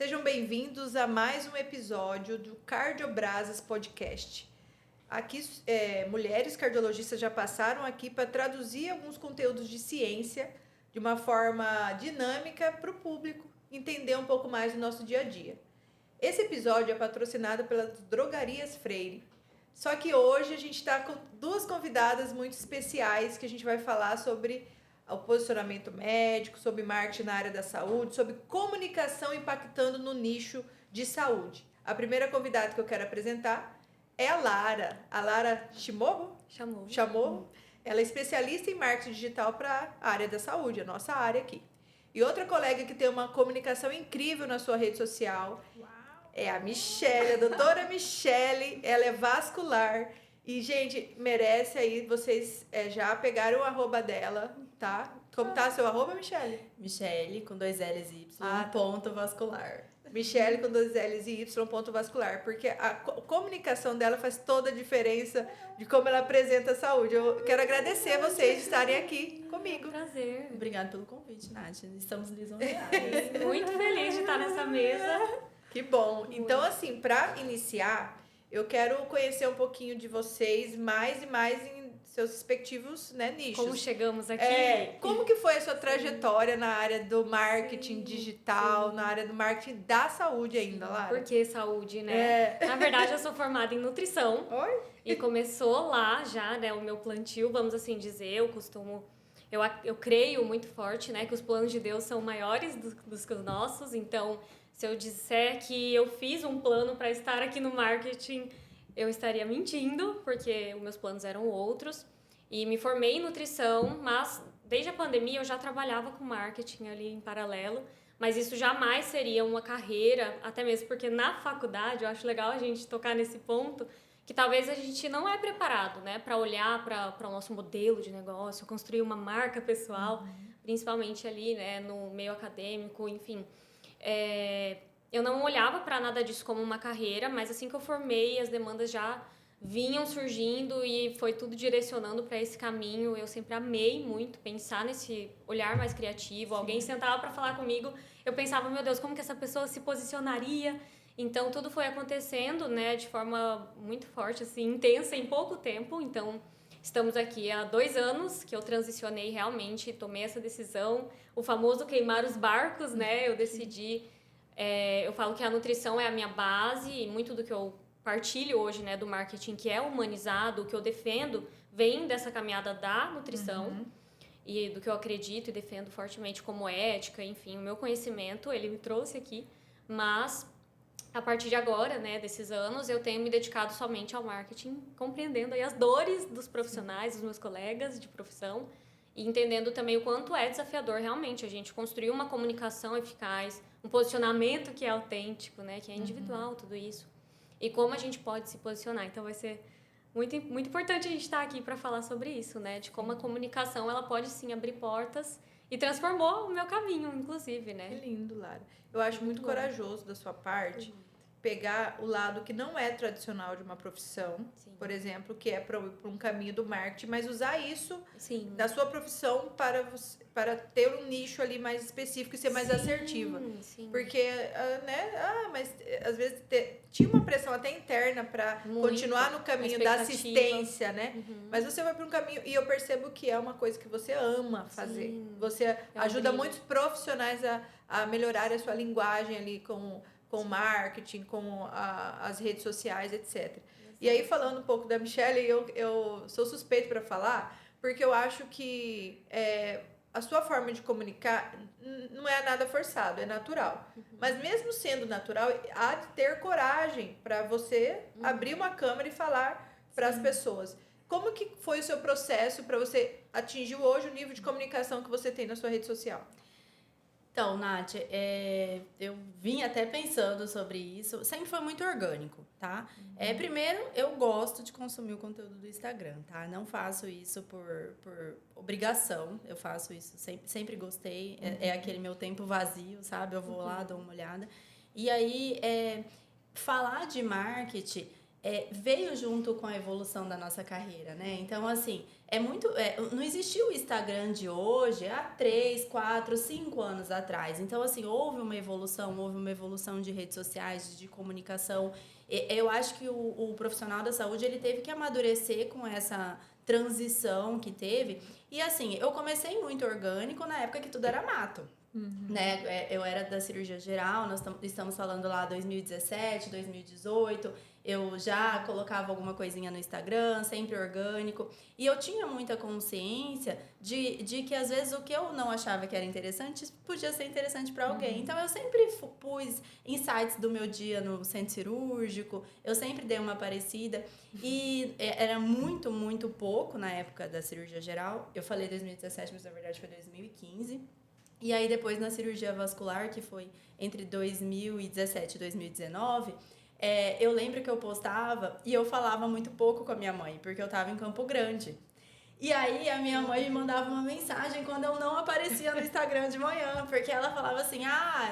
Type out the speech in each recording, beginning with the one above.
Sejam bem-vindos a mais um episódio do Cardiobrasas Podcast. Aqui, mulheres cardiologistas já passaram aqui para traduzir alguns conteúdos de ciência de uma forma dinâmica para o público entender um pouco mais do nosso dia a dia. Esse episódio é patrocinado pelas Drogarias Freire. Só que hoje a gente está com duas convidadas muito especiais que a gente vai falar sobre o posicionamento médico, sobre marketing na área da saúde, sobre comunicação impactando no nicho de saúde. A primeira convidada que eu quero apresentar é a Lara Chamorro. Ela é especialista em marketing digital para a área da saúde, a nossa área aqui. E outra colega que tem uma comunicação incrível na sua rede social é a Michele, a doutora Michele. Ela é vascular. E, gente, merece aí, vocês já pegaram o arroba dela, tá? Como tá seu arroba, Michele? Michele, com 2 L's e Y, ponto vascular. Michele, com 2 L's e Y, ponto vascular. Porque a comunicação dela faz toda a diferença de como ela apresenta a saúde. Eu quero agradecer a vocês de estarem aqui comigo. Prazer. Obrigada pelo convite, Nath. Estamos lisonjeadas. Muito feliz de estar nessa mesa. Que bom. Então, assim, para iniciar, eu quero conhecer um pouquinho de vocês mais e mais em seus respectivos, nichos. Como chegamos aqui? Como que foi a sua trajetória na área do marketing digital, na área do marketing da saúde ainda, Lara? Por que saúde, né? Na verdade, eu sou formada em nutrição. Oi? E começou lá já, né, o meu plantio, vamos assim dizer. Eu creio muito forte, né, que os planos de Deus são maiores dos que os nossos. Então, se eu disser que eu fiz um plano para estar aqui no marketing, eu estaria mentindo, porque os meus planos eram outros. E me formei em nutrição, mas desde a pandemia eu já trabalhava com marketing ali em paralelo. Mas isso jamais seria uma carreira, até mesmo porque na faculdade, eu acho legal a gente tocar nesse ponto, que talvez a gente não é preparado, né, para olhar para o nosso modelo de negócio, construir uma marca pessoal, principalmente ali, né, no meio acadêmico, enfim. Eu não olhava para nada disso como uma carreira, mas assim que eu formei, as demandas já vinham surgindo e foi tudo direcionando para esse caminho. Eu sempre amei muito pensar nesse olhar mais criativo. Sim. Alguém sentava para falar comigo, eu pensava, meu Deus, como que essa pessoa se posicionaria? Então, tudo foi acontecendo, né, de forma muito forte, assim, intensa em pouco tempo. Então, estamos aqui há 2 anos que eu transicionei realmente, tomei essa decisão. O famoso queimar os barcos, né? Eu decidi... eu falo que a nutrição é a minha base e muito do que eu partilho hoje, né, do marketing que é humanizado, o que eu defendo, vem dessa caminhada da nutrição e do que eu acredito e defendo fortemente como ética, enfim, o meu conhecimento, ele me trouxe aqui, mas a partir de agora, né, desses anos, eu tenho me dedicado somente ao marketing, compreendendo aí as dores dos profissionais, dos meus colegas de profissão, e entendendo também o quanto é desafiador realmente a gente construir uma comunicação eficaz, um posicionamento que é autêntico, né, que é individual, tudo isso. E como a gente pode se posicionar. Então vai ser muito, muito importante a gente estar aqui para falar sobre isso, né, de como a comunicação ela pode sim abrir portas e transformou o meu caminho, inclusive, né? Que lindo, Lara. Eu acho muito corajoso da sua parte pegar o lado que não é tradicional de uma profissão, por exemplo, que é para um caminho do marketing, mas usar isso da sua profissão para ter um nicho ali mais específico e ser mais assertiva. Sim. Porque, mas às vezes tinha uma pressão até interna para continuar no caminho da assistência, né? Mas você vai para um caminho, e eu percebo que é uma coisa que você ama fazer. Sim. Você ajuda muitos profissionais a melhorar a sua linguagem ali com o marketing, com as redes sociais, etc. E aí, falando um pouco da Michele, eu sou suspeita para falar, porque eu acho que a sua forma de comunicar não é nada forçado, é natural. Mas mesmo sendo natural, há de ter coragem para você abrir uma câmera e falar para as pessoas. Como que foi o seu processo para você atingir hoje o nível de comunicação que você tem na sua rede social? Então, Nath, eu vim até pensando sobre isso. Sempre foi muito orgânico, tá? Primeiro, eu gosto de consumir o conteúdo do Instagram, tá? Não faço isso por obrigação. Eu faço isso, sempre gostei. É aquele meu tempo vazio, sabe? Eu vou lá, dou uma olhada. E aí, falar de marketing veio junto com a evolução da nossa carreira, né? Então, assim, não existia o Instagram de hoje há 3, 4, 5 anos atrás. Então, assim, houve uma evolução de redes sociais, de comunicação. Eu acho que o profissional da saúde, ele teve que amadurecer com essa transição que teve. E, assim, eu comecei muito orgânico na época que tudo era mato. Né? Eu era da cirurgia geral, nós estamos falando lá 2017, 2018, eu já colocava alguma coisinha no Instagram, sempre orgânico, e eu tinha muita consciência de que às vezes o que eu não achava que era interessante podia ser interessante para alguém. Então eu sempre pus insights do meu dia no centro cirúrgico, eu sempre dei uma parecida, e era muito, muito pouco na época da cirurgia geral. Eu falei 2017, mas na verdade foi 2015. E aí, depois, na cirurgia vascular, que foi entre 2017 e 2019, eu lembro que eu postava e eu falava muito pouco com a minha mãe, porque eu estava em Campo Grande. E aí, a minha mãe me mandava uma mensagem quando eu não aparecia no Instagram de manhã, porque ela falava assim,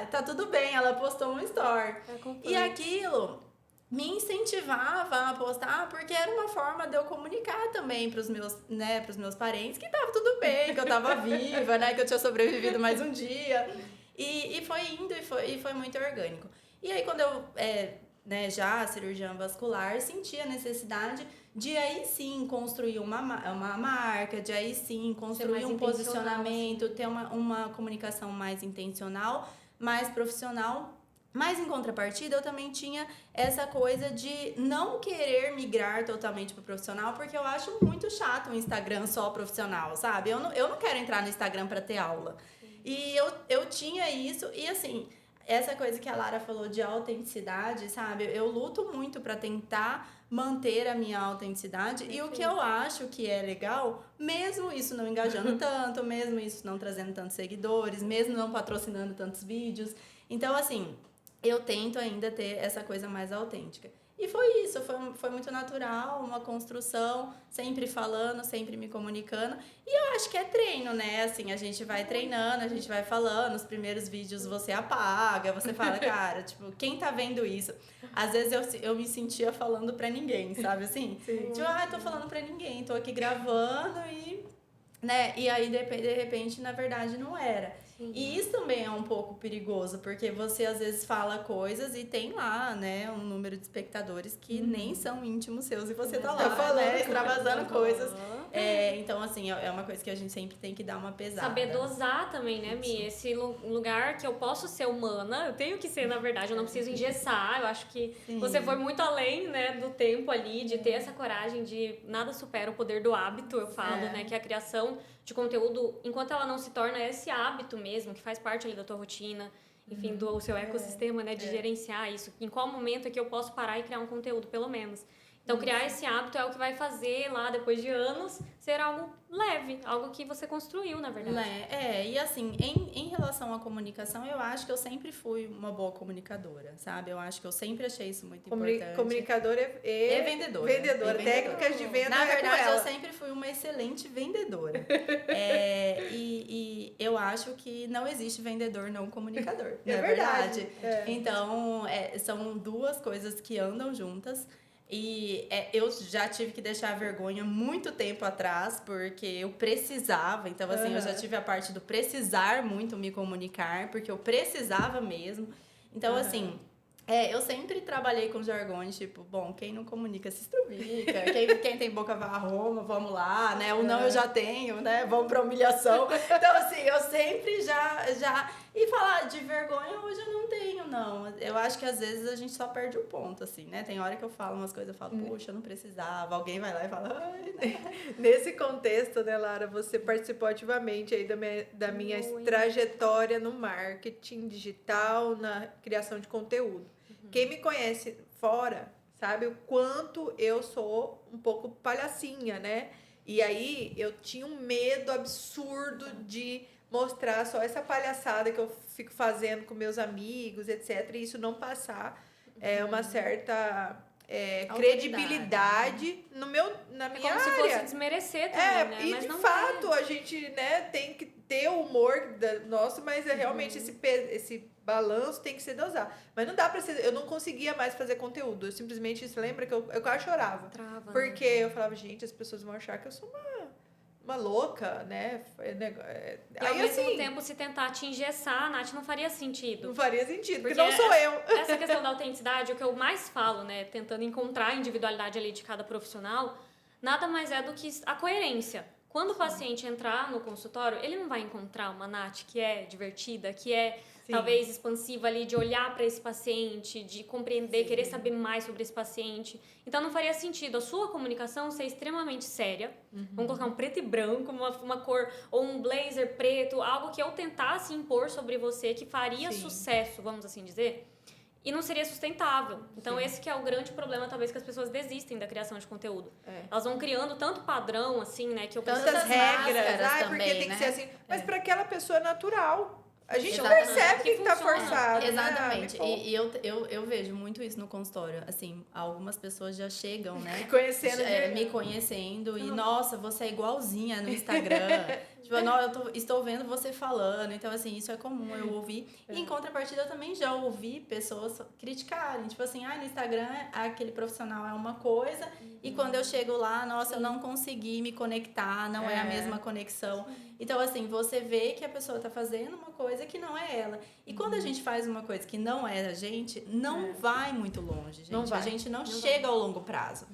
tá tudo bem, ela postou um story. E aquilo me incentivava a postar, porque era uma forma de eu comunicar também pros meus parentes que tava tudo bem, que eu tava viva, né, que eu tinha sobrevivido mais um dia. E foi indo e foi muito orgânico. E aí, quando eu, já cirurgiã vascular, senti a necessidade de aí sim construir uma marca, de aí sim construir um posicionamento, ter uma comunicação mais intencional, mais profissional. Mas, em contrapartida, eu também tinha essa coisa de não querer migrar totalmente pro profissional, porque eu acho muito chato um Instagram só profissional, sabe? Eu não quero entrar no Instagram para ter aula. E eu tinha isso, e assim, essa coisa que a Lara falou de autenticidade, sabe? Eu luto muito para tentar manter a minha autenticidade. E o que eu acho que é legal, mesmo isso não engajando tanto, mesmo isso não trazendo tantos seguidores, mesmo não patrocinando tantos vídeos. Então, assim, eu tento ainda ter essa coisa mais autêntica. E foi isso, foi muito natural, uma construção, sempre falando, sempre me comunicando. E eu acho que é treino, né? Assim, a gente vai treinando, a gente vai falando, os primeiros vídeos você apaga, você fala, cara, tipo, quem tá vendo isso? Às vezes eu me sentia falando pra ninguém, sabe assim? Sim. Tipo, tô falando pra ninguém, tô aqui gravando e... né? E aí, de repente, na verdade, não era. E isso também é um pouco perigoso, porque você às vezes fala coisas e tem lá, né, um número de espectadores que nem são íntimos seus e você tá lá, falando, né, extravasando coisas. Então, assim, é uma coisa que a gente sempre tem que dar uma pesada. Saber dosar também, né, Mi? Esse lugar que eu posso ser humana, eu tenho que ser, na verdade, eu não preciso engessar. Eu acho que você foi muito além, né, do tempo ali, de ter essa coragem de nada supera o poder do hábito, eu falo, né, que a criação de conteúdo, enquanto ela não se torna esse hábito mesmo, que faz parte ali da tua rotina, enfim, do seu ecossistema, né, de gerenciar isso. Em qual momento é que eu posso parar e criar um conteúdo, pelo menos. Então, criar esse hábito é o que vai fazer lá, depois de anos, ser algo leve, algo que você construiu, na verdade. E assim, em relação à comunicação, eu acho que eu sempre fui uma boa comunicadora, sabe? Eu acho que eu sempre achei isso muito importante. Comunicadora e vendedora. Vendedora. Técnicas de venda. Na verdade, eu sempre fui uma excelente vendedora. E eu acho que não existe vendedor não comunicador. É verdade. Então, são duas coisas que andam juntas. E eu já tive que deixar a vergonha muito tempo atrás, porque eu precisava. Então, assim, eu já tive a parte do precisar muito me comunicar, porque eu precisava mesmo. Então, assim, eu sempre trabalhei com jargões, tipo, bom, quem não comunica se estrubica, quem tem boca vai a Roma, vamos lá, né? O não eu já tenho, né? Vamos pra humilhação. Então, assim, eu sempre já... E falar de vergonha, hoje eu não tenho, não. Eu acho que às vezes a gente só perde o ponto, assim, né? Tem hora que eu falo umas coisas, eu falo, puxa, eu não precisava. Alguém vai lá e fala, ai, né? Nesse contexto, né, Lara, você participou ativamente aí da minha trajetória no marketing digital, na criação de conteúdo. Quem me conhece fora sabe o quanto eu sou um pouco palhacinha, né? E aí eu tinha um medo absurdo de mostrar só essa palhaçada que eu fico fazendo com meus amigos, etc. E isso não passar uma certa credibilidade na minha área. Como se fosse desmerecer também, né? E mas de não fato, a gente, né, tem ter o humor nosso, mas é realmente esse balanço tem que ser dosar. Mas não dá pra ser... Eu não conseguia mais fazer conteúdo. Eu simplesmente... Você lembra que eu quase chorava? Trava, Porque eu falava, gente, as pessoas vão achar que eu sou uma louca, né? E ao mesmo tempo, se tentar te engessar, Nath, não faria sentido. Não faria sentido, porque não sou eu. Essa questão da autenticidade, o que eu mais falo, né? Tentando encontrar a individualidade ali de cada profissional, nada mais é do que a coerência. Quando o paciente entrar no consultório, ele não vai encontrar uma Nath que é divertida, que é talvez expansiva ali, de olhar para esse paciente, de compreender, querer saber mais sobre esse paciente. Então não faria sentido a sua comunicação ser extremamente séria. Vamos colocar um preto e branco, uma cor, ou um blazer preto, algo que eu tentasse impor sobre você que faria sucesso, vamos assim dizer. E não seria sustentável. Então, esse que é o grande problema, talvez, que as pessoas desistem da criação de conteúdo. Elas vão criando tanto padrão, assim, né? Que eu tantas regras. também, porque tem que ser assim. Mas para aquela pessoa é natural. A gente Exatamente. percebe que tá forçado. Exatamente. Né? E eu vejo muito isso no consultório. Assim, algumas pessoas já chegam, né? Me conhecendo. E, nossa, você é igualzinha no Instagram. Tipo, estou vendo você falando. Então, assim, isso é comum eu ouvir. E, em contrapartida, eu também já ouvi pessoas criticarem. Tipo assim, no Instagram, aquele profissional é uma coisa. E quando eu chego lá, nossa, eu não consegui me conectar. Não é a mesma conexão. Então, assim, você vê que a pessoa tá fazendo uma coisa que não é ela. E quando a gente faz uma coisa que não é a gente, não vai muito longe, gente. A gente não chega ao longo prazo.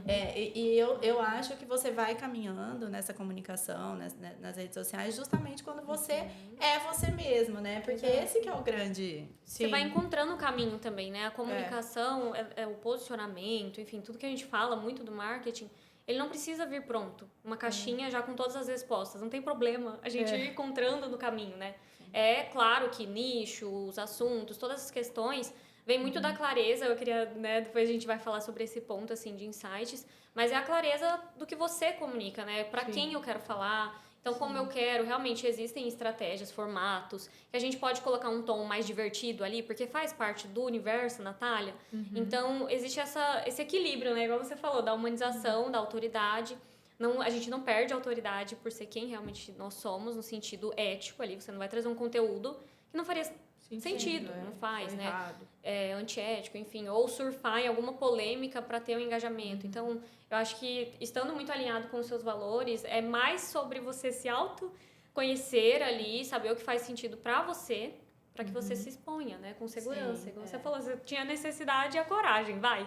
E eu acho que você vai caminhando nessa comunicação, nas redes sociais, justamente quando você é você mesmo, né? Porque esse que é o grande... Você vai encontrando o caminho também, né? A comunicação, o posicionamento, enfim, tudo que a gente fala muito do marketing... Ele não precisa vir pronto, uma caixinha já com todas as respostas. Não tem problema a gente ir encontrando no caminho, né? É claro que nicho, os assuntos, todas essas questões, vem muito da clareza. Eu queria, né? Depois a gente vai falar sobre esse ponto, assim, de insights. Mas é a clareza do que você comunica, né? Para quem eu quero falar... Então, como eu quero, realmente existem estratégias, formatos, que a gente pode colocar um tom mais divertido ali, porque faz parte do universo, Natália. Então, existe esse equilíbrio, né? Igual você falou, da humanização, da autoridade. A gente não perde a autoridade por ser quem realmente nós somos, no sentido ético ali. Você não vai trazer um conteúdo que não faria sentido, não faz, né? É antiético, enfim, ou surfar em alguma polêmica para ter um engajamento. Então, eu acho que estando muito alinhado com os seus valores, é mais sobre você se autoconhecer ali, saber o que faz sentido para você, para que você se exponha, né, com segurança. Igual você falou, você tinha a necessidade e a coragem, vai.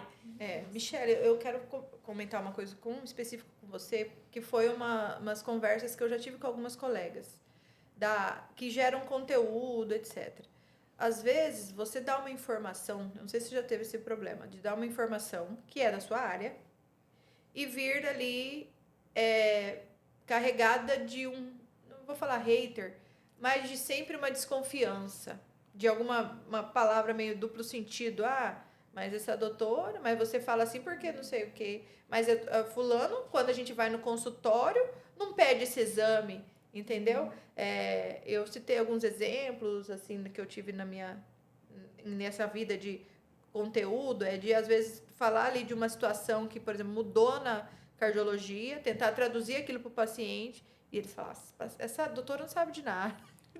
Michele, eu quero comentar uma coisa específico com você, que foi umas conversas que eu já tive com algumas colegas, que geram conteúdo, etc. Às vezes, você dá uma informação, não sei se já teve esse problema, de dar uma informação que é da sua área e vir dali carregada de não vou falar hater, mas de sempre uma desconfiança, de uma palavra meio duplo sentido. Mas essa doutora, mas você fala assim porque não sei o quê. Mas fulano, quando a gente vai no consultório, não pede esse exame. Entendeu? Eu citei alguns exemplos assim que eu tive nessa vida de conteúdo, de às vezes falar ali de uma situação que, por exemplo, mudou na cardiologia, tentar traduzir aquilo para o paciente e eles falam, essa doutora não sabe de nada,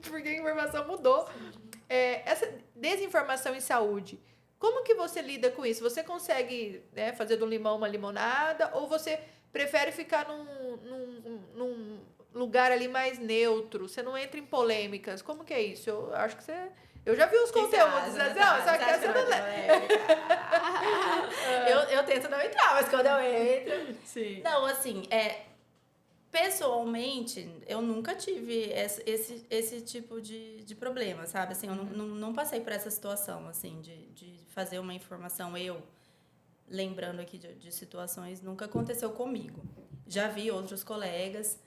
porque a informação mudou. Essa desinformação em saúde, como que você lida com isso? Você consegue, né, fazer do limão uma limonada ou você prefere ficar num lugar ali mais neutro, você não entra em polêmicas? Como que é isso? Eu acho que você... Eu já vi os conteúdos, né? Só que essa não eu tento não entrar, mas quando eu entro... Sim. Não, assim, pessoalmente, eu nunca tive esse tipo de problema, sabe? Assim, eu não passei por essa situação, assim, de fazer uma informação, lembrando aqui de situações, nunca aconteceu comigo. Já vi outros colegas...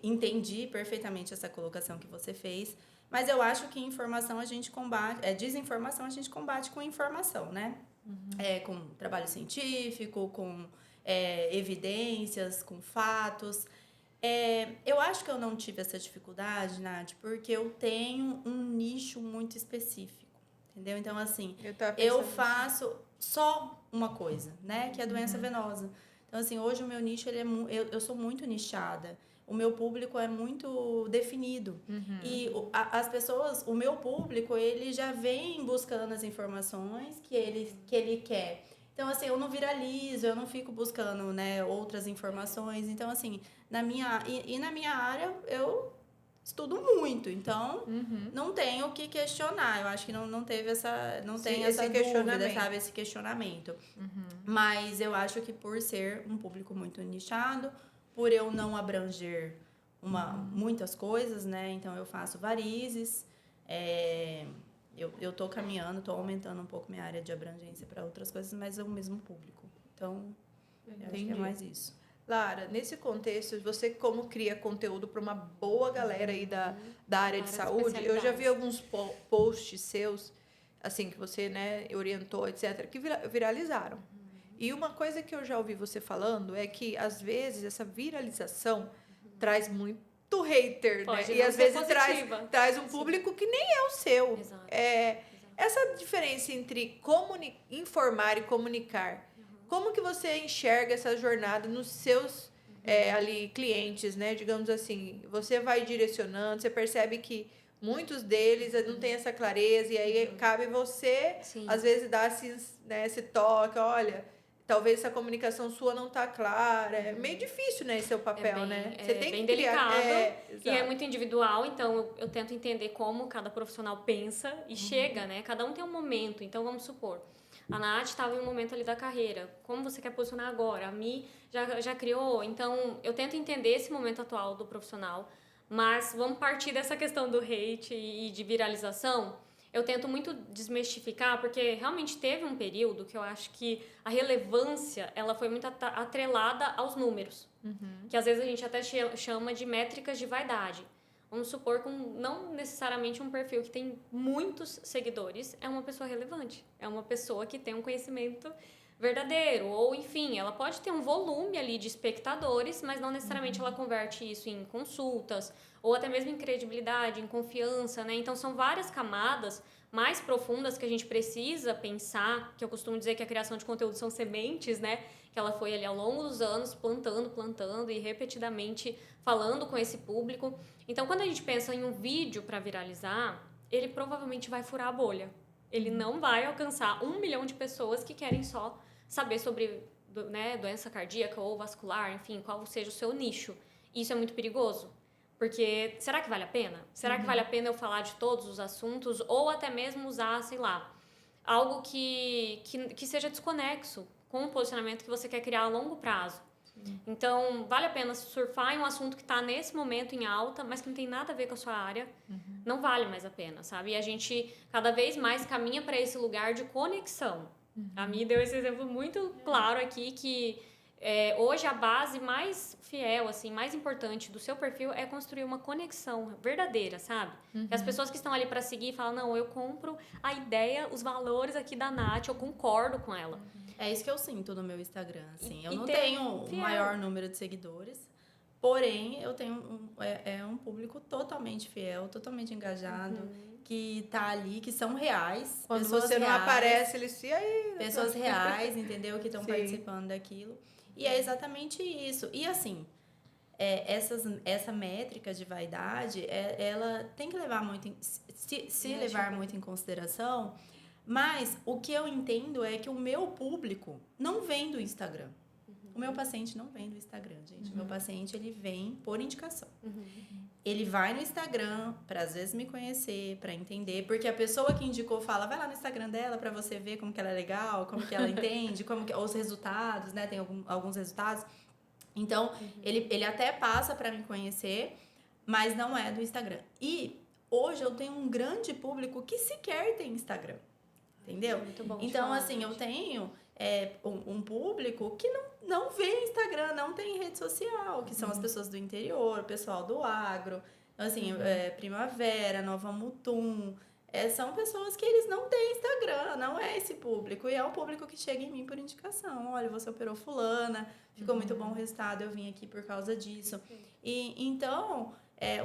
entendi perfeitamente essa colocação que você fez, mas eu acho que informação a gente combate, desinformação a gente combate com informação, né? Com trabalho científico, com evidências, com fatos. Eu acho que eu não tive essa dificuldade, Nath, porque eu tenho um nicho muito específico, entendeu? Então, assim, eu faço só uma coisa, né? Que é a doença venosa. Então, assim, hoje o meu nicho, eu sou muito nichada. o meu público é muito definido. E as pessoas, o meu público, ele já vem buscando as informações que ele quer. Então, assim, eu não viralizo, eu não fico buscando, né, outras informações. Então, assim, na minha área, eu estudo muito. Então, não tenho o que questionar. Eu acho que não teve não tem essa dúvida, sabe? Esse questionamento. Mas eu acho que por ser um público muito nichado, por eu não abranger muitas coisas, né? Então, eu faço varizes, eu tô caminhando, tô aumentando um pouco minha área de abrangência para outras coisas, mas é o mesmo público. Então, eu acho que é mais isso. Lara, nesse contexto, você como cria conteúdo para uma boa galera aí da área de saúde, eu já vi alguns posts seus, assim, que você, né, orientou, etc., que viralizaram. E uma coisa que eu já ouvi você falando é que, às vezes, essa viralização traz muito hater, Pode né? E às vezes traz um Sim. público que nem é o seu. Exato. Essa diferença entre informar e comunicar, como que você enxerga essa jornada nos seus ali clientes, né? Digamos assim, você vai direcionando, você percebe que muitos deles não têm essa clareza e aí cabe você, Sim. às vezes, dar esse toque, olha, talvez essa comunicação sua não tá clara. É meio difícil, né, esse seu papel, né? Você tem bem que criar, delicado e é muito individual, então eu tento entender como cada profissional pensa e chega, né? Cada um tem um momento, então vamos supor, a Nath estava em um momento ali da carreira, como você quer posicionar agora? A Mi já criou, então eu tento entender esse momento atual do profissional, mas vamos partir dessa questão do hate e de viralização. Eu tento muito desmistificar, porque realmente teve um período que eu acho que a relevância ela foi muito atrelada aos números. Que às vezes a gente até chama de métricas de vaidade. Vamos supor que não necessariamente um perfil que tem muitos seguidores é uma pessoa relevante. É uma pessoa que tem um conhecimento verdadeiro. Ou, enfim, ela pode ter um volume ali de espectadores, mas não necessariamente ela converte isso em consultas, ou até mesmo em credibilidade, em confiança, né? Então, são várias camadas mais profundas que a gente precisa pensar, que eu costumo dizer que a criação de conteúdo são sementes, né? Que ela foi ali ao longo dos anos plantando e repetidamente falando com esse público. Então, quando a gente pensa em um vídeo para viralizar, ele provavelmente vai furar a bolha. Ele não vai alcançar 1 milhão de pessoas que querem só saber sobre, né, doença cardíaca ou vascular, enfim, qual seja o seu nicho. Isso é muito perigoso. Porque será que vale a pena? Será que vale a pena eu falar de todos os assuntos? Ou até mesmo usar, sei lá, algo que seja desconexo com o posicionamento que você quer criar a longo prazo. Então, vale a pena surfar em um assunto que está nesse momento em alta, mas que não tem nada a ver com a sua área. Não vale mais a pena, sabe? E a gente cada vez mais caminha para esse lugar de conexão. A Mi deu esse exemplo muito claro aqui que hoje a base mais fiel, assim, mais importante do seu perfil é construir uma conexão verdadeira, sabe? Que as pessoas que estão ali para seguir falam, não, eu compro a ideia, os valores aqui da Nath, eu concordo com ela. É isso que eu sinto no meu Instagram, assim. Eu não tenho o maior número de seguidores, porém, eu tenho um público totalmente fiel, totalmente engajado, que tá ali, que são reais. Quando você não aparece, eles se aí. Pessoas reais, entendeu? Que estão participando daquilo. E é exatamente isso. E assim, essa métrica de vaidade, ela tem que levar muito levar muito em consideração. Mas o que eu entendo é que o meu público não vem do Instagram. O meu paciente não vem do Instagram, gente. O meu paciente, ele vem por indicação. Ele vai no Instagram para, às vezes, me conhecer, para entender. Porque a pessoa que indicou fala, vai lá no Instagram dela para você ver como que ela é legal, como que ela entende, os resultados, né? Tem alguns resultados. Então, ele até passa para me conhecer, mas não é do Instagram. E hoje eu tenho um grande público que sequer tem Instagram. Entendeu? Muito bom. Então, assim, eu tenho um público que não vê Instagram, não tem rede social, que são as pessoas do interior, o pessoal do agro. Então, assim, Primavera, Nova Mutum, são pessoas que eles não têm Instagram, não é esse público. E é o público que chega em mim por indicação. Olha, você operou fulana, ficou muito bom o resultado, eu vim aqui por causa disso. E então,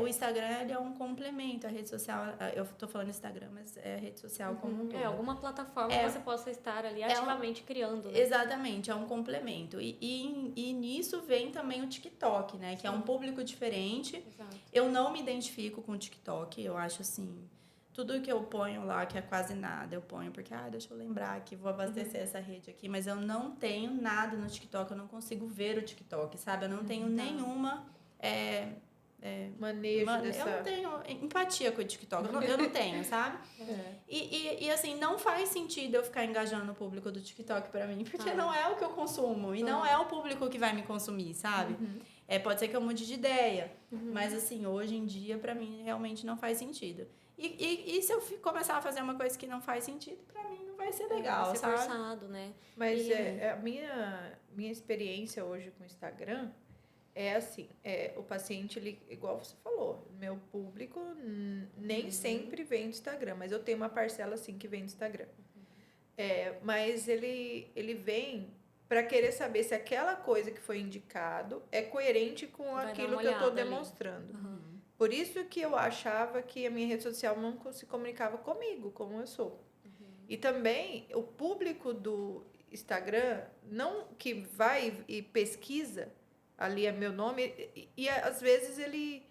o Instagram ele é um complemento, a rede social, eu tô falando Instagram, mas é a rede social como um todo. Alguma plataforma que você possa estar ali ativamente criando. Né? Exatamente, é um complemento. E nisso vem também o TikTok, né? Que é um público diferente. Exato. Eu não me identifico com o TikTok, eu acho assim... Tudo que eu ponho lá, que é quase nada, eu ponho porque, deixa eu lembrar que vou abastecer essa rede aqui. Mas eu não tenho nada no TikTok, eu não consigo ver o TikTok, sabe? Eu não tenho nenhuma... Manejo dessa... Eu não tenho empatia com o TikTok, eu não tenho, sabe? E assim, não faz sentido eu ficar engajando o público do TikTok pra mim, porque não é o que eu consumo, e não é o público que vai me consumir, sabe? Pode ser que eu mude de ideia, mas assim, hoje em dia, pra mim, realmente não faz sentido. E se eu começar a fazer uma coisa que não faz sentido, pra mim não vai ser legal, vai ser sabe? forçado, né? Mas a minha experiência hoje com o Instagram é assim, o paciente, ele, igual você falou, meu público nem sempre vem do Instagram, mas eu tenho uma parcela, assim, que vem do Instagram. Mas ele vem para querer saber se aquela coisa que foi indicado é coerente com aquilo que eu estou demonstrando. Por isso que eu achava que a minha rede social não se comunicava comigo, como eu sou. E também, o público do Instagram, não que vai e pesquisa ali é meu nome, e às vezes ele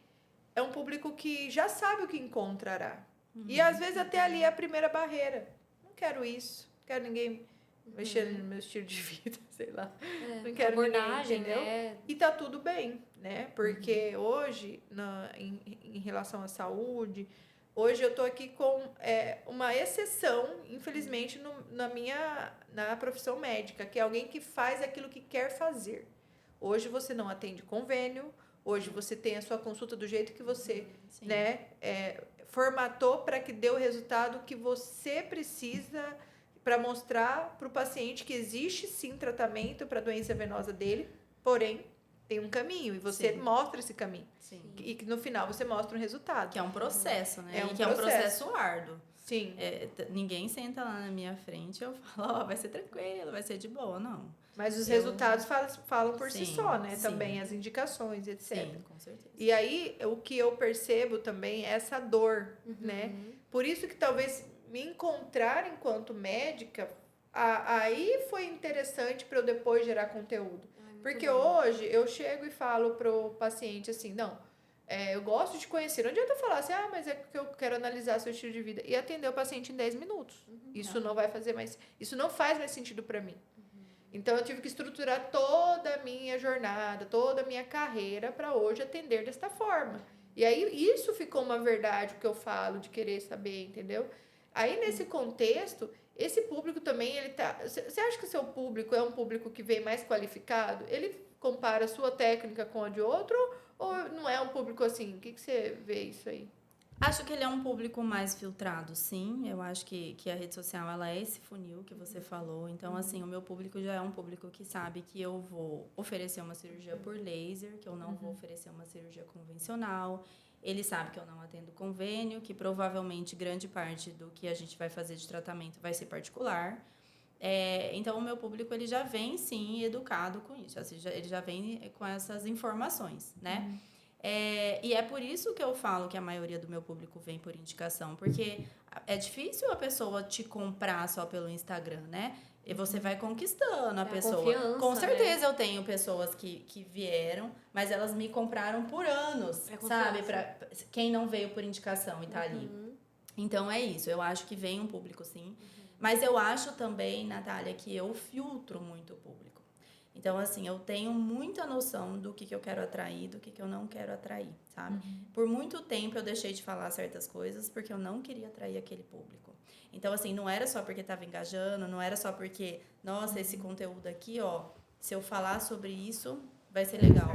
é um público que já sabe o que encontrará. E às vezes até ali é a primeira barreira. Não quero isso, não quero ninguém mexendo no meu estilo de vida, sei lá. Não quero abordagem, ninguém, entendeu? né? E tá tudo bem, né? Porque hoje, em relação à saúde, hoje eu tô aqui com uma exceção, infelizmente, na profissão médica, que é alguém que faz aquilo que quer fazer. Hoje você não atende convênio, hoje você tem a sua consulta do jeito que você formatou para que dê o resultado que você precisa para mostrar para o paciente que existe sim tratamento para a doença venosa dele, porém tem um caminho e você mostra esse caminho. Sim. E que no final você mostra um resultado. Que é um processo, né? É um que é um processo árduo. Sim. Ninguém senta lá na minha frente e eu falo, vai ser tranquilo, vai ser de boa, não. Mas os resultados falam por si só, né? Sim. Também as indicações, etc. Sim, com certeza. E aí, o que eu percebo também é essa dor, né? Por isso que talvez me encontrar enquanto médica, aí foi interessante para eu depois gerar conteúdo. Porque hoje eu chego e falo pro paciente assim, não, eu gosto de conhecer. Não adianta eu falar assim, mas é porque eu quero analisar seu estilo de vida. E atender o paciente em 10 minutos. Isso não vai fazer mais... Isso não faz mais sentido para mim. Então, eu tive que estruturar toda a minha jornada, toda a minha carreira para hoje atender desta forma. E aí, isso ficou uma verdade, o que eu falo, de querer saber, entendeu? Aí, nesse contexto, esse público também, ele tá... Você acha que o seu público é um público que vem mais qualificado? Ele compara a sua técnica com a de outro? Ou não é um público assim? O que você vê isso aí? Acho que ele é um público mais filtrado, sim. Eu acho que a rede social, ela é esse funil que você falou. Então, assim, o meu público já é um público que sabe que eu vou oferecer uma cirurgia por laser, que eu não vou oferecer uma cirurgia convencional. Ele sabe que eu não atendo convênio, que provavelmente grande parte do que a gente vai fazer de tratamento vai ser particular. Então, o meu público, ele já vem, sim, educado com isso. Assim, ele já vem com essas informações, né? E é por isso que eu falo que a maioria do meu público vem por indicação, porque é difícil a pessoa te comprar só pelo Instagram, né? E você vai conquistando a pessoa. Com certeza, né? Eu tenho pessoas que vieram, mas elas me compraram por anos, sabe? Pra quem não veio por indicação e tá ali. Então, é isso. Eu acho que vem um público, sim. Mas eu acho também, Natália, que eu filtro muito o público. Então, assim, eu tenho muita noção do que eu quero atrair, do que eu não quero atrair, sabe? Por muito tempo eu deixei de falar certas coisas porque eu não queria atrair aquele público. Então, assim, não era só porque estava engajando, não era só porque, nossa, esse conteúdo aqui, ó, se eu falar sobre isso, vai ser legal.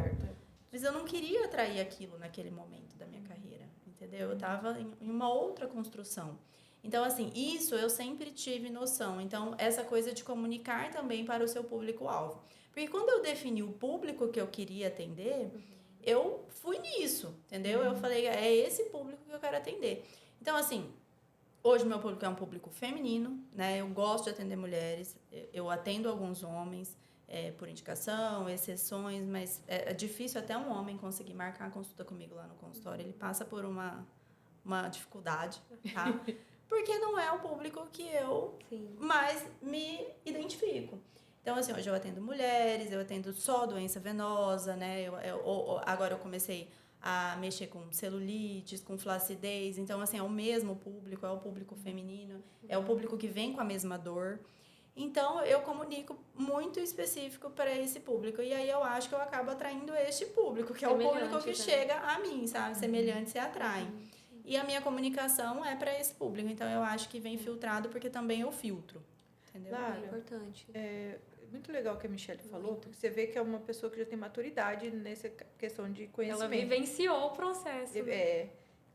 Mas eu não queria atrair aquilo naquele momento da minha carreira, entendeu? Eu estava em uma outra construção. Então, assim, isso eu sempre tive noção. Então, essa coisa de comunicar também para o seu público-alvo. Porque quando eu defini o público que eu queria atender, eu fui nisso, entendeu? Eu falei, é esse público que eu quero atender. Então, assim, hoje meu público é um público feminino, né? Eu gosto de atender mulheres, eu atendo alguns homens, por indicação, exceções, mas é difícil até um homem conseguir marcar a consulta comigo lá no consultório. Ele passa por uma dificuldade, tá? Porque não é o público que eu mais me identifico. Então, assim, hoje eu atendo mulheres, eu atendo só doença venosa, né? Agora eu comecei a mexer com celulites, com flacidez. Então, assim, é o mesmo público, é o público feminino, é o público que vem com a mesma dor. Então, eu comunico muito específico para esse público. E aí, eu acho que eu acabo atraindo este público, que é o público que chega a mim, sabe? Semelhante se atrai. E a minha comunicação é para esse público. Então, eu acho que vem filtrado porque também eu filtro. Entendeu? Claro. É importante. É muito legal o que a Michelle falou, porque você vê que é uma pessoa que já tem maturidade nessa questão de conhecimento. Ela vivenciou o processo.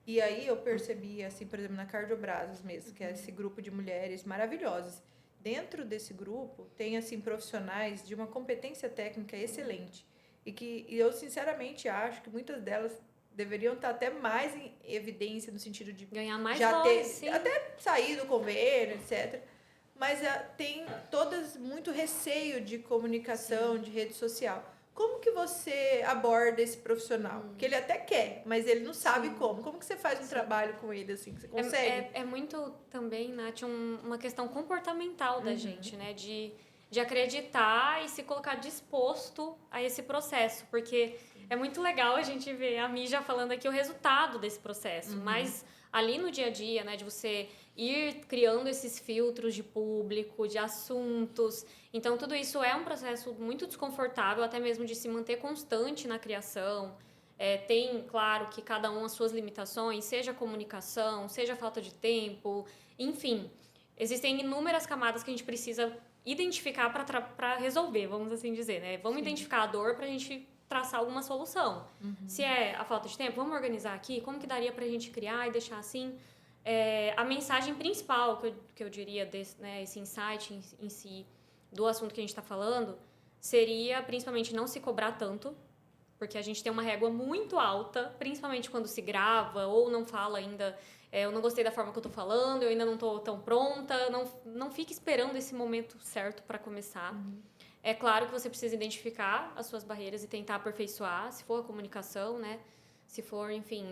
E aí eu percebi, assim, por exemplo, na Cardiobrasas mesmo, que é esse grupo de mulheres maravilhosas. Dentro desse grupo tem, assim, profissionais de uma competência técnica excelente. E eu, sinceramente, acho que muitas delas deveriam estar até mais em evidência, no sentido de ganhar mais já voz, ter, sim. até sair do convênio, etc. Mas tem todas muito receio de comunicação, de rede social. Como que você aborda esse profissional? Porque ele até quer, mas ele não sabe como. Como que você faz um trabalho com ele, assim? Você consegue? É muito também, Nath, uma questão comportamental da gente, né? De acreditar e se colocar disposto a esse processo. Porque é muito legal a gente ver a Mija falando aqui o resultado desse processo. Mas ali no dia a dia, né? De você ir criando esses filtros de público, de assuntos. Então, tudo isso é um processo muito desconfortável, até mesmo de se manter constante na criação. Tem, claro, que cada um as suas limitações, seja a comunicação, seja a falta de tempo, enfim. Existem inúmeras camadas que a gente precisa identificar para resolver, vamos assim dizer, né? Vamos identificar a dor para a gente traçar alguma solução. Se é a falta de tempo, vamos organizar aqui, como que daria para a gente criar e deixar assim... a mensagem principal que eu diria desse, né, esse insight em si do assunto que a gente está falando seria principalmente não se cobrar tanto, porque a gente tem uma régua muito alta, principalmente quando se grava ou não fala ainda, eu não gostei da forma que eu estou falando, eu ainda não estou tão pronta, não fique esperando esse momento certo para começar. É claro que você precisa identificar as suas barreiras e tentar aperfeiçoar, se for a comunicação, né? Se for, enfim,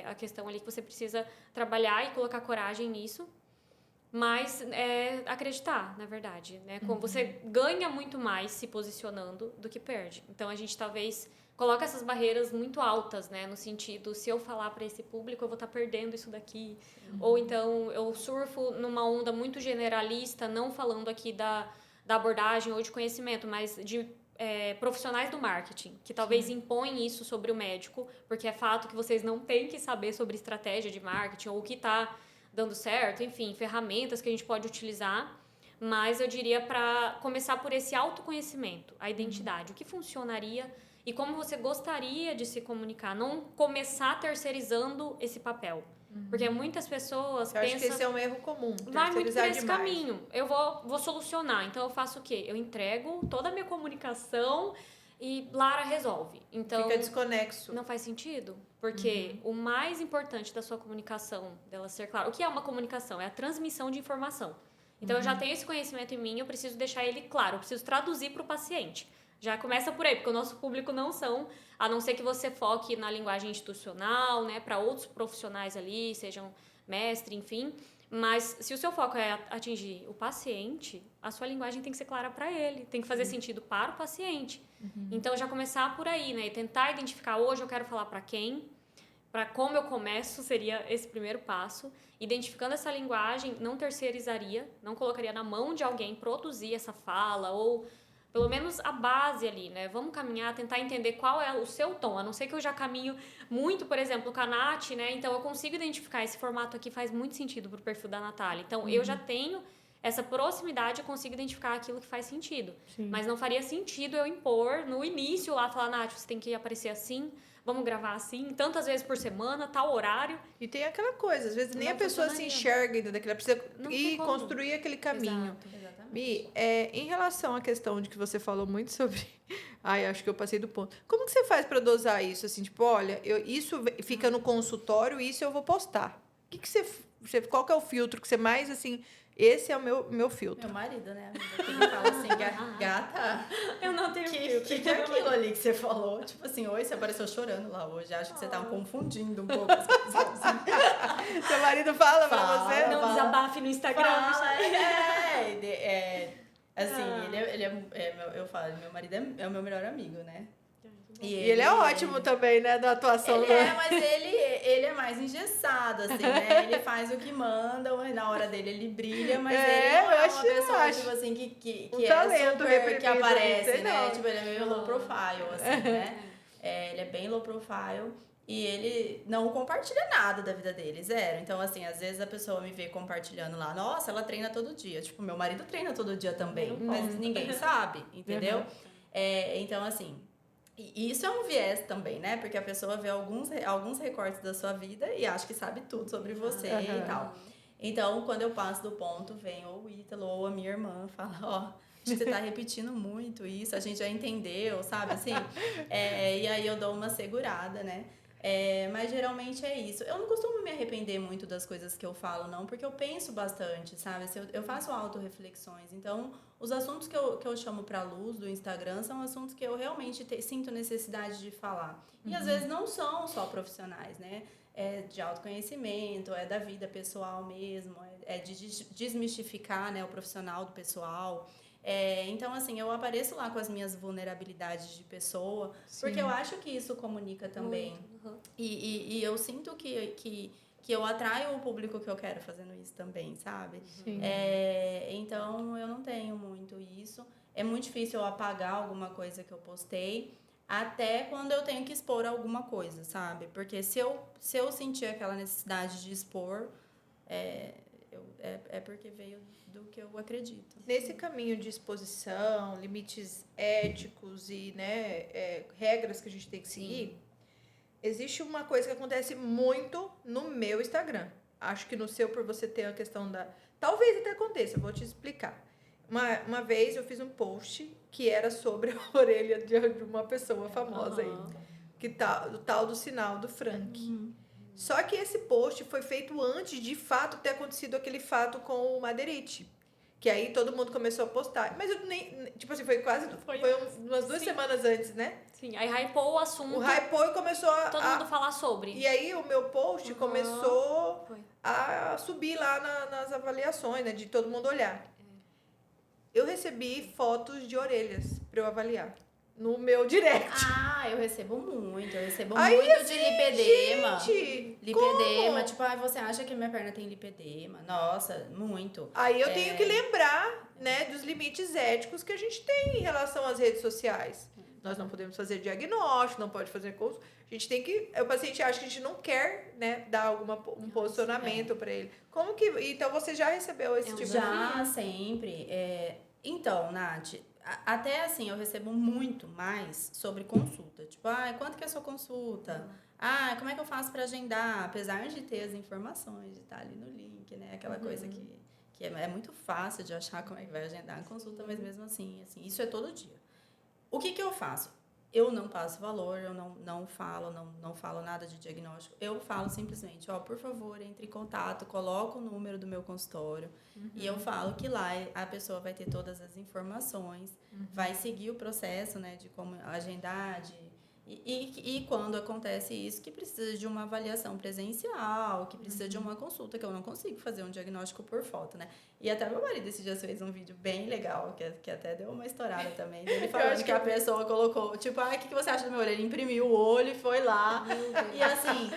a questão ali que você precisa trabalhar e colocar coragem nisso, mas acreditar, na verdade, né? Como você ganha muito mais se posicionando do que perde. Então, a gente talvez coloca essas barreiras muito altas, né? No sentido, se eu falar para esse público, eu vou estar perdendo isso daqui. Ou então, eu surfo numa onda muito generalista, não falando aqui da abordagem ou de conhecimento, mas de... profissionais do marketing, que talvez impõem isso sobre o médico, porque é fato que vocês não têm que saber sobre estratégia de marketing ou o que está dando certo, enfim, ferramentas que a gente pode utilizar, mas eu diria para começar por esse autoconhecimento, a identidade, o que funcionaria e como você gostaria de se comunicar, não começar terceirizando esse papel. Porque muitas pessoas pensam... Eu acho que esse é um erro comum. Vai muito por esse caminho. Eu vou solucionar. Então, eu faço o quê? Eu entrego toda a minha comunicação e Lara resolve. Então, fica desconexo. Não faz sentido. Porque o mais importante da sua comunicação, dela ser clara... O que é uma comunicação? É a transmissão de informação. Então, eu já tenho esse conhecimento em mim, eu preciso deixar ele claro. Eu preciso traduzir para o paciente. Já começa por aí, porque o nosso público não são, a não ser que você foque na linguagem institucional, né, para outros profissionais ali, sejam mestre, enfim. Mas se o seu foco é atingir o paciente, a sua linguagem tem que ser clara para ele, tem que fazer sentido para o paciente. Então, já começar por aí, né, e tentar identificar hoje eu quero falar para quem, para como eu começo, seria esse primeiro passo. Identificando essa linguagem, não terceirizaria, não colocaria na mão de alguém produzir essa fala ou... Pelo menos a base ali, né? Vamos caminhar, tentar entender qual é o seu tom. A não ser que eu já caminho muito, por exemplo, com a Nath, né? Então, eu consigo identificar esse formato aqui faz muito sentido pro perfil da Natália. Então, eu já tenho essa proximidade, eu consigo identificar aquilo que faz sentido. Mas não faria sentido eu impor no início lá, falar, Nath, você tem que aparecer assim, vamos gravar assim, tantas vezes por semana, tal horário. E tem aquela coisa, às vezes nem a pessoa se enxerga ainda daquilo, ela precisa ir construir aquele caminho. Exatamente. Mi, em relação à questão de que você falou muito sobre... Ai, acho que eu passei do ponto. Como que você faz para dosar isso? Assim, tipo, olha, isso fica no consultório, isso eu vou postar. Qual que é o filtro que você mais, assim, Esse é o meu filtro. Meu marido, né, amiga? Ele fala assim, gata, Eu não tenho filtro. que é aquilo ali que você falou? Tipo assim, oi, você apareceu chorando lá hoje. Acho que você tá confundindo um pouco as coisas. Assim. Seu marido fala pra Fala, você? Não desabafe no Instagram. Assim, eu falo, meu marido é o meu melhor amigo, né? E ele é ótimo também, né, da atuação. Mas ele é mais engessado, assim, né? Ele faz o que manda, na hora dele ele brilha, mas ele não é uma pessoa, tipo assim, que é super, que aparece, né? Não. Tipo, ele é meio low profile, assim, né? Ele é bem low profile. E ele não compartilha nada da vida dele, zero. Então, assim, às vezes a pessoa me vê compartilhando lá, nossa, ela treina todo dia. Tipo, meu marido treina todo dia também, mas ninguém sabe, entendeu? Então, assim, e isso é um viés também, né? Porque a pessoa vê alguns recortes da sua vida e acha que sabe tudo sobre você e tal. Então, quando eu passo do ponto, vem ou o Ítalo ou a minha irmã, fala, ó, acho que você tá repetindo muito isso, a gente já entendeu, sabe? Assim, e aí eu dou uma segurada, né? Mas geralmente é isso. Eu não costumo me arrepender muito das coisas que eu falo, não, porque eu penso bastante, sabe? Eu faço autorreflexões. Então, os assuntos que eu chamo pra luz do Instagram são assuntos que eu realmente sinto necessidade de falar. E às vezes não são só profissionais, né? É de autoconhecimento, é da vida pessoal mesmo, é de desmistificar, né, o profissional do pessoal. Então, assim, eu apareço lá com as minhas vulnerabilidades de pessoa, porque eu acho que isso comunica também. E eu sinto que eu atraio o público que eu quero fazendo isso também, sabe? Então, eu não tenho muito isso. É muito difícil eu apagar alguma coisa que eu postei, até quando eu tenho que expor alguma coisa, sabe? Porque se eu sentir aquela necessidade de expor, é porque veio do que eu acredito. Nesse caminho de exposição, limites éticos e, né, regras que a gente tem que seguir, existe uma coisa que acontece muito no meu Instagram. Acho que no seu, por você ter a questão da... Talvez até aconteça, eu vou te explicar. Uma vez eu fiz um post que era sobre a orelha de uma pessoa famosa aí. O tal do sinal do Frank. Só que esse post foi feito antes de fato ter acontecido aquele fato com o Madeirite. Que aí todo mundo começou a postar. Mas eu nem... Tipo assim, foi umas 2 semanas antes, né? Sim, aí hypou o assunto. O hypou e começou todo mundo falar sobre. E aí o meu post começou a subir lá nas avaliações, né? De todo mundo olhar. Eu recebi fotos de orelhas pra eu avaliar. No meu direct. Eu recebo muito. Eu recebo aí, muito assim, de lipedema. Gente, Lipedema. como? Tipo, você acha que minha perna tem lipedema? Nossa, muito. Aí eu tenho que lembrar, né, dos limites éticos que a gente tem em relação às redes sociais. Nós não podemos fazer diagnóstico, não pode fazer curso. A gente tem que... O paciente acha que a gente não quer, né, dar um posicionamento para ele. Como que... Então, você já recebeu esse tipo de... Já, sempre. Então, Nath, até assim, eu recebo muito mais sobre consulta. Tipo, quanto que é a sua consulta? Como é que eu faço para agendar? Apesar de ter as informações, de estar ali no link, né? Aquela coisa que é muito fácil de achar como é que vai agendar a consulta, mas mesmo assim, isso é todo dia. O que eu faço? Eu não passo valor, eu não falo nada de diagnóstico. Eu falo simplesmente, por favor, entre em contato, coloca o número do meu consultório. E eu falo que lá a pessoa vai ter todas as informações, vai seguir o processo, né, de como agendar, e quando acontece isso, que precisa de uma avaliação presencial, que precisa de uma consulta, que eu não consigo fazer um diagnóstico por foto, né? E até meu marido esse dia fez um vídeo bem legal, que até deu uma estourada também. Ele falando que a pessoa colocou, tipo, o que você acha do meu olho? Ele imprimiu o olho e foi lá. E assim,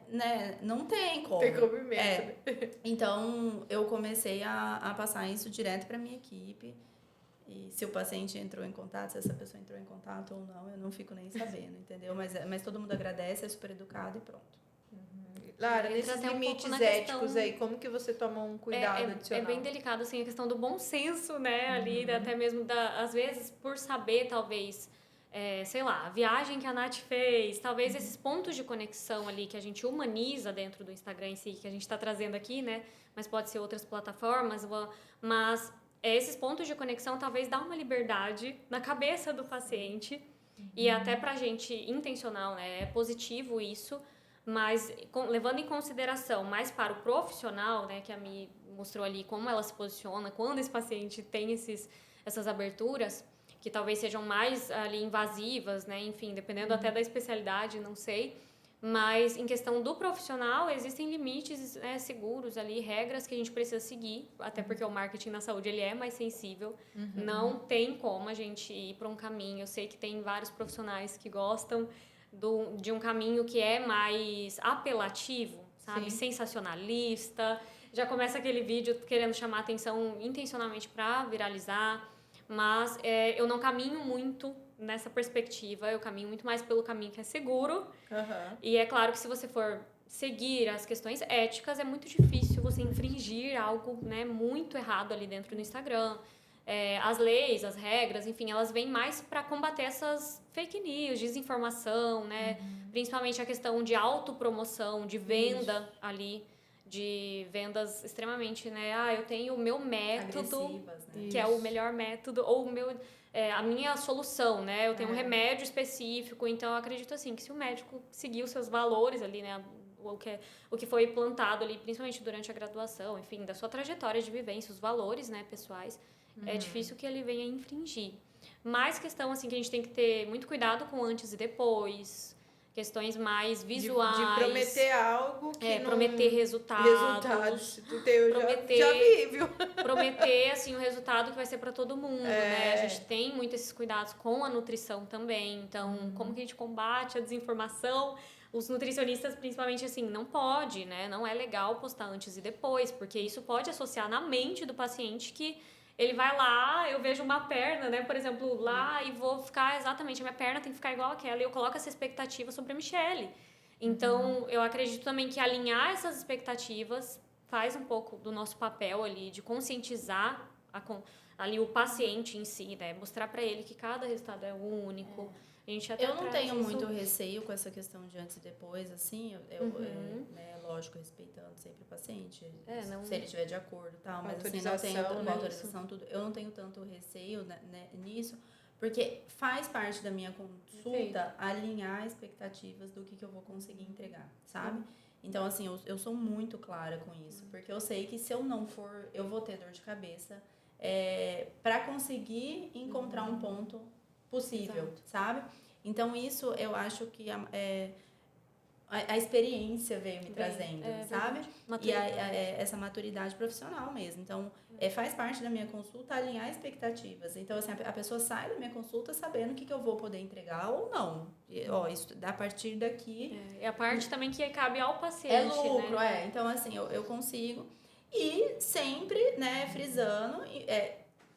né, não tem como. Tem comprimento. Então, eu comecei a passar isso direto para minha equipe. E se o paciente entrou em contato, se essa pessoa entrou em contato ou não, eu não fico nem sabendo, entendeu? Mas todo mundo agradece, é super educado e pronto. Lara, nesses limites éticos aí, como que você toma um cuidado adicional? É bem delicado, assim, a questão do bom senso, né? Ali, até mesmo, às vezes, por saber, talvez, sei lá, a viagem que a Nath fez, talvez esses pontos de conexão ali que a gente humaniza dentro do Instagram em si, que a gente está trazendo aqui, né? Mas pode ser outras plataformas, mas... esses pontos de conexão talvez dá uma liberdade na cabeça do paciente e até pra gente intencional, né? É positivo isso, mas levando em consideração mais para o profissional, né? Que a Mi mostrou ali como ela se posiciona, quando esse paciente tem essas aberturas, que talvez sejam mais ali invasivas, né? Enfim, dependendo até da especialidade, não sei. Mas em questão do profissional, existem limites, né, seguros ali, regras que a gente precisa seguir, até porque o marketing na saúde ele é mais sensível. Não tem como a gente ir para um caminho. Eu sei que tem vários profissionais que gostam de um caminho que é mais apelativo, sabe? Sim. Sensacionalista. Já começa aquele vídeo querendo chamar atenção intencionalmente para viralizar. Mas eu não caminho muito nessa perspectiva, eu caminho muito mais pelo caminho que é seguro. E é claro que se você for seguir as questões éticas, é muito difícil você infringir algo, né, muito errado ali dentro do Instagram. As leis, as regras, enfim, elas vêm mais para combater essas fake news, desinformação, né? Principalmente a questão de autopromoção, de venda ali, de vendas extremamente, né? Eu tenho o meu método, Agressivas, né? que é o melhor método, ou o meu, a minha solução, né? Eu tenho um remédio específico, então eu acredito assim, que se o médico seguir os seus valores ali, né? O que foi plantado ali, principalmente durante a graduação, enfim, da sua trajetória de vivência, os valores, né, pessoais, é difícil que ele venha infringir. Mais questão, assim, que a gente tem que ter muito cuidado com antes e depois, questões mais visuais. De prometer algo que não... prometer resultados. Já vi, viu? Prometer, assim, o resultado que vai ser para todo mundo, né? A gente tem muito esses cuidados com a nutrição também. Então, como que a gente combate a desinformação? Os nutricionistas, principalmente, assim, não pode, né? Não é legal postar antes e depois, porque isso pode associar na mente do paciente que ele vai lá, eu vejo uma perna, né, por exemplo, lá e vou ficar exatamente, a minha perna tem que ficar igual àquela, e eu coloco essa expectativa sobre a Michelle. Então, eu acredito também que alinhar essas expectativas faz um pouco do nosso papel ali, de conscientizar ali o paciente em si, né, mostrar para ele que cada resultado é único. A gente até Eu não tenho isso. muito receio com essa questão de antes e depois, assim, né, lógico, respeitando sempre o paciente, se ele estiver de acordo e tal, mas assim, não tenho Autorização, com autorização, tudo, eu não tenho tanto receio, né, nisso, porque faz parte da minha consulta alinhar expectativas do que eu vou conseguir entregar, sabe? Então, assim, eu sou muito clara com isso, porque eu sei que se eu não for, eu vou ter dor de cabeça para conseguir encontrar um ponto possível, sabe? Então, isso eu acho que a experiência veio me trazendo, sabe? E essa maturidade profissional mesmo. Então, faz parte da minha consulta alinhar expectativas. Então, assim, a pessoa sai da minha consulta sabendo o que eu vou poder entregar ou não. Isso, a partir daqui... É a parte também que cabe ao paciente, é lucro, né? Então, assim, eu consigo. E sempre, né, frisando...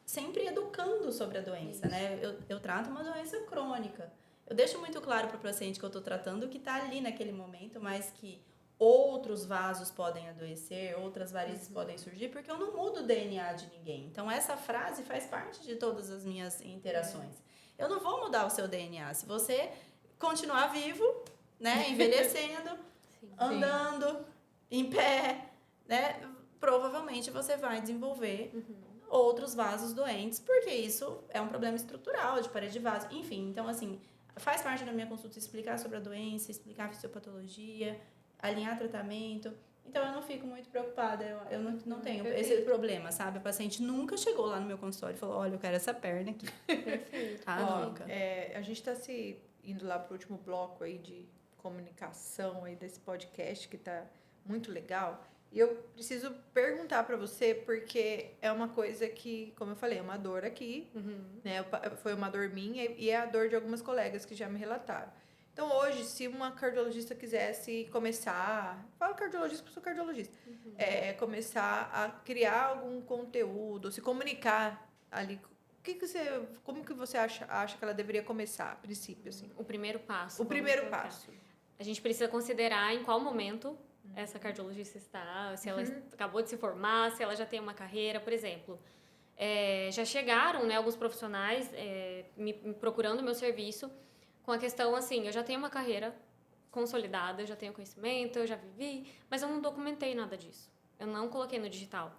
sempre educando sobre a doença, né? Eu trato uma doença crônica. Eu deixo muito claro para o paciente que eu estou tratando que está ali naquele momento, mas que outros vasos podem adoecer, outras varizes podem surgir, porque eu não mudo o DNA de ninguém. Então, essa frase faz parte de todas as minhas interações. Eu não vou mudar o seu DNA. Se você continuar vivo, né, envelhecendo, andando, em pé, né, provavelmente você vai desenvolver outros vasos doentes, porque isso é um problema estrutural de parede de vaso, enfim. Então, assim, faz parte da minha consulta explicar sobre a doença, explicar a fisiopatologia, alinhar tratamento. Então, eu não fico muito preocupada, eu não tenho esse problema, sabe? O paciente nunca chegou lá no meu consultório e falou, olha, eu quero essa perna aqui. Perfeito. Nunca. A gente está indo lá para o último bloco aí de comunicação aí desse podcast, que está muito legal. E eu preciso perguntar para você, porque é uma coisa que, como eu falei, é uma dor aqui, né? Foi uma dor minha e é a dor de algumas colegas que já me relataram. Então, hoje, se uma cardiologista quisesse começar... Fala cardiologista porque eu sou cardiologista. Começar a criar algum conteúdo, se comunicar ali... Como que você acha que ela deveria começar, a princípio, assim? O primeiro passo. O primeiro passo. A gente precisa considerar em qual momento essa cardiologista está, se ela acabou de se formar, se ela já tem uma carreira, por exemplo. Já chegaram, né, alguns profissionais me procurando meu serviço com a questão assim, eu já tenho uma carreira consolidada, eu já tenho conhecimento, eu já vivi, mas eu não documentei nada disso. Eu não coloquei no digital.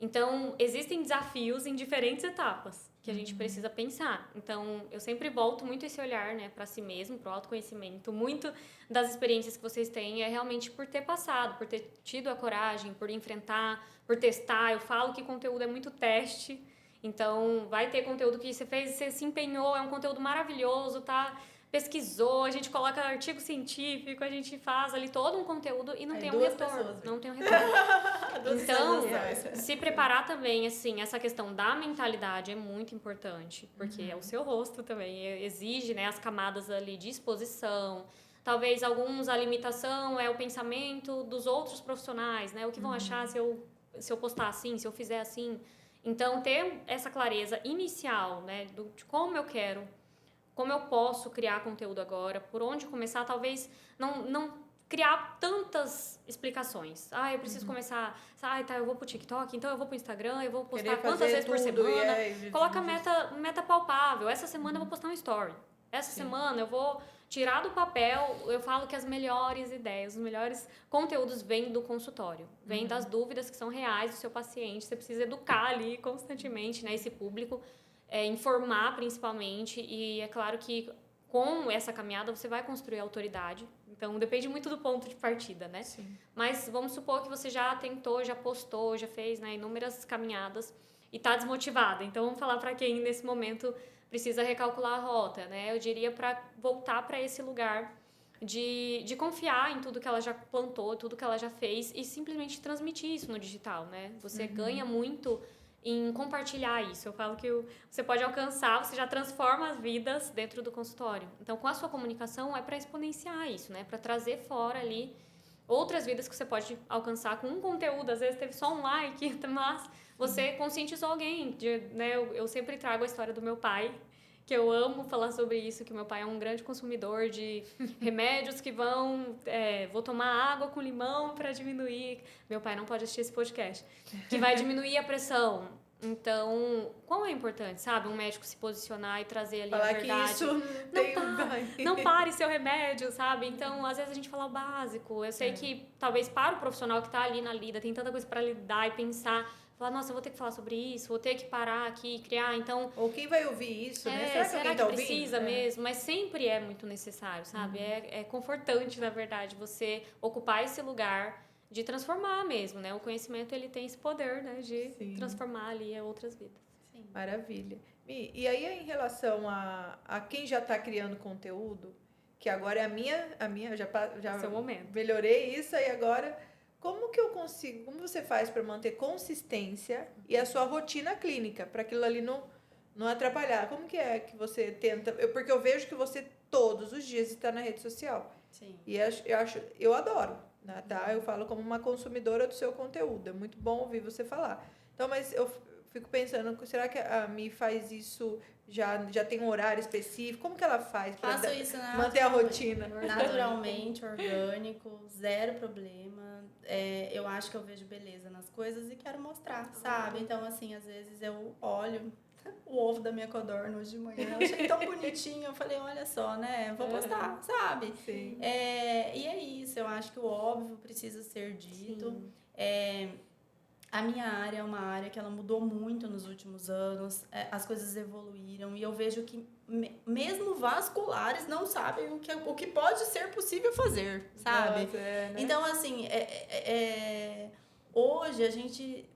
Então, existem desafios em diferentes etapas que a gente precisa pensar. Então, eu sempre volto muito esse olhar, né, para si mesmo, para o autoconhecimento. Muito das experiências que vocês têm é realmente por ter passado, por ter tido a coragem, por enfrentar, por testar. Eu falo que conteúdo é muito teste. Então, vai ter conteúdo que você fez, você se empenhou, é um conteúdo maravilhoso, tá? Pesquisou, a gente coloca artigo científico, a gente faz ali todo um conteúdo e não tem um retorno. Não tem um retorno. Então, se preparar também, assim, essa questão da mentalidade é muito importante, porque é o seu rosto também, exige, né, as camadas ali de exposição. Talvez a limitação é o pensamento dos outros profissionais, né? O que vão achar se eu postar assim, se eu fizer assim. Então, ter essa clareza inicial, né, de como eu quero, como eu posso criar conteúdo agora, por onde começar, talvez não criar tantas explicações. Eu preciso começar, eu vou pro TikTok, então eu vou pro Instagram, eu vou postar quantas vezes por semana. Coloca meta palpável. Essa semana eu vou postar um story. Essa semana eu vou tirar do papel, eu falo que as melhores ideias, os melhores conteúdos vêm do consultório. Vêm das dúvidas que são reais do seu paciente. Você precisa educar ali constantemente, né, esse público. Informar principalmente, e é claro que com essa caminhada você vai construir autoridade, então depende muito do ponto de partida, né? Sim. Mas vamos supor que você já tentou, já postou, já fez, né, inúmeras caminhadas e está desmotivada, então vamos falar para quem nesse momento precisa recalcular a rota, né? Eu diria para voltar para esse lugar de confiar em tudo que ela já plantou, tudo que ela já fez e simplesmente transmitir isso no digital, né? Você ganha muito em compartilhar isso. Eu falo que você pode alcançar, você já transforma as vidas dentro do consultório. Então, com a sua comunicação, é para exponenciar isso, né? Para trazer fora ali outras vidas que você pode alcançar com um conteúdo. Às vezes teve só um like, mas você conscientizou alguém. Né? Eu sempre trago a história do meu pai, que eu amo falar sobre isso, que meu pai é um grande consumidor de remédios que vou tomar água com limão para diminuir. Meu pai não pode assistir esse podcast. Que vai diminuir a pressão. Então, quão é importante, sabe? Um médico se posicionar e trazer ali falar a verdade. Que isso não pare seu remédio, sabe? Então, às vezes a gente fala o básico. Eu sei que talvez para o profissional que está ali na lida, tem tanta coisa para lidar e pensar, falar, nossa, eu vou ter que falar sobre isso, vou ter que parar aqui, criar, então... Ou quem vai ouvir isso, né? Será que precisa mesmo? Mas sempre é muito necessário, sabe? É confortante, na verdade, você ocupar esse lugar de transformar mesmo, né? O conhecimento, ele tem esse poder, né? De transformar ali outras vidas. Sim. Maravilha. E aí, em relação a quem já está criando conteúdo, que agora é a minha já Seu momento. Melhorei isso, e agora... Como que eu consigo, como você faz para manter consistência e a sua rotina clínica, para aquilo ali não atrapalhar? Como que é que você tenta? Porque eu vejo que você todos os dias está na rede social. Sim. E eu adoro, né, tá? Eu falo como uma consumidora do seu conteúdo. É muito bom ouvir você falar. Então, mas eu fico pensando, será que a Mi faz isso, já tem um horário específico? Como que ela faz para manter a rotina? Naturalmente, orgânico, zero problema. Eu acho que eu vejo beleza nas coisas e quero mostrar, sabe? Então, assim, às vezes eu olho o ovo da minha codorna hoje de manhã, eu achei tão bonitinho, eu falei, olha só, né, vou postar, sabe? Sim. E é isso, eu acho que o óbvio precisa ser dito. A minha área é uma área que ela mudou muito nos últimos anos, as coisas evoluíram e eu vejo que mesmo vasculares não sabem o que pode ser possível fazer, sabe? Nossa, né? Então, assim, hoje a gente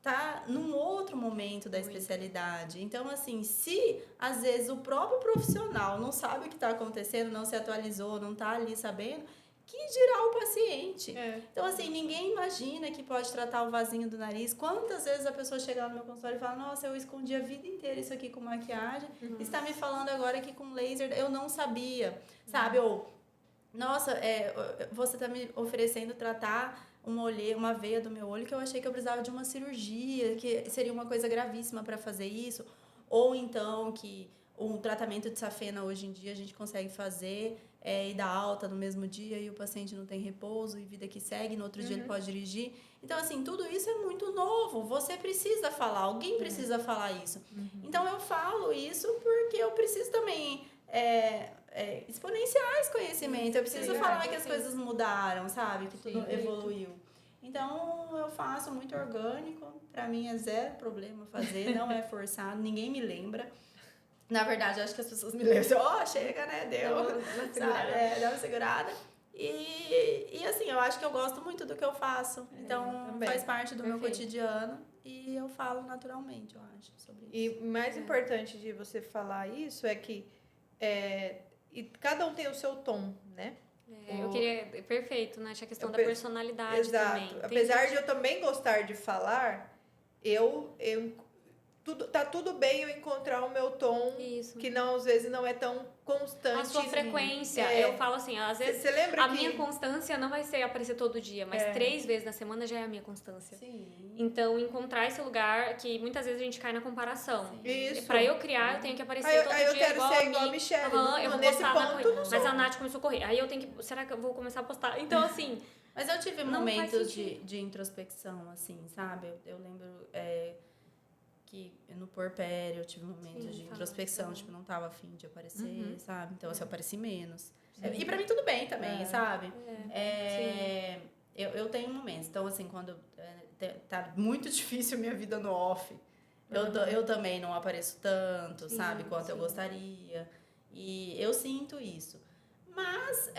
tá num outro momento da especialidade. Então, assim, se às vezes o próprio profissional não sabe o que está acontecendo, não se atualizou, não tá ali sabendo, que dirá o paciente? Então, assim, ninguém imagina que pode tratar o vasinho do nariz. Quantas vezes a pessoa chega lá no meu consultório e fala, nossa, eu escondi a vida inteira isso aqui com maquiagem, está me falando agora que com laser eu não sabia, sabe? Ou, nossa, você está me oferecendo tratar uma veia do meu olho que eu achei que eu precisava de uma cirurgia, que seria uma coisa gravíssima para fazer isso. Ou então que um tratamento de safena hoje em dia a gente consegue fazer e dar alta no mesmo dia e o paciente não tem repouso e vida que segue, no outro dia ele pode dirigir. Então, assim, tudo isso é muito novo. Você precisa falar, alguém precisa falar isso. Então, eu falo isso porque eu preciso também exponenciar esse conhecimento. Eu preciso falar que as coisas mudaram, sabe? Que tudo evoluiu. Então, eu faço muito orgânico. Pra mim é zero problema fazer, não é forçado, ninguém me lembra. Na verdade, acho que as pessoas me lembram, chega, né, deu, sabe? Dá uma segurada. E assim, eu acho que eu gosto muito do que eu faço. Então, faz parte do meu cotidiano e eu falo naturalmente, eu acho, sobre isso. E mais importante de você falar isso é que e cada um tem o seu tom, né? Eu queria... Perfeito, né? A questão da personalidade também. Exato. Apesar de eu também gostar de falar, tá tudo bem eu encontrar o meu tom, que não, às vezes não é tão constante. A sua frequência. Eu falo assim, às vezes Você lembra minha constância não vai ser aparecer todo dia, mas 3 vezes na semana já é a minha constância. Sim. Então, encontrar esse lugar que muitas vezes a gente cai na comparação. Isso. Pra eu criar, eu tenho que aparecer todo dia eu quero igual ser igual a Michelle. Eu vou nesse postar ponto, mas a Nath começou a correr. Aí eu tenho que... Será que eu vou começar a postar? Então, assim... Mas eu tive momentos de introspecção, assim, sabe? Eu lembro que no puerpério eu tive momentos de introspecção, tipo, não tava afim de aparecer, sabe? Então, assim, eu apareci menos. E pra mim tudo bem também, sabe? Eu tenho momentos. Então, assim, quando tá muito difícil minha vida no off, eu também não apareço tanto, sabe? Quanto eu gostaria. E eu sinto isso. Mas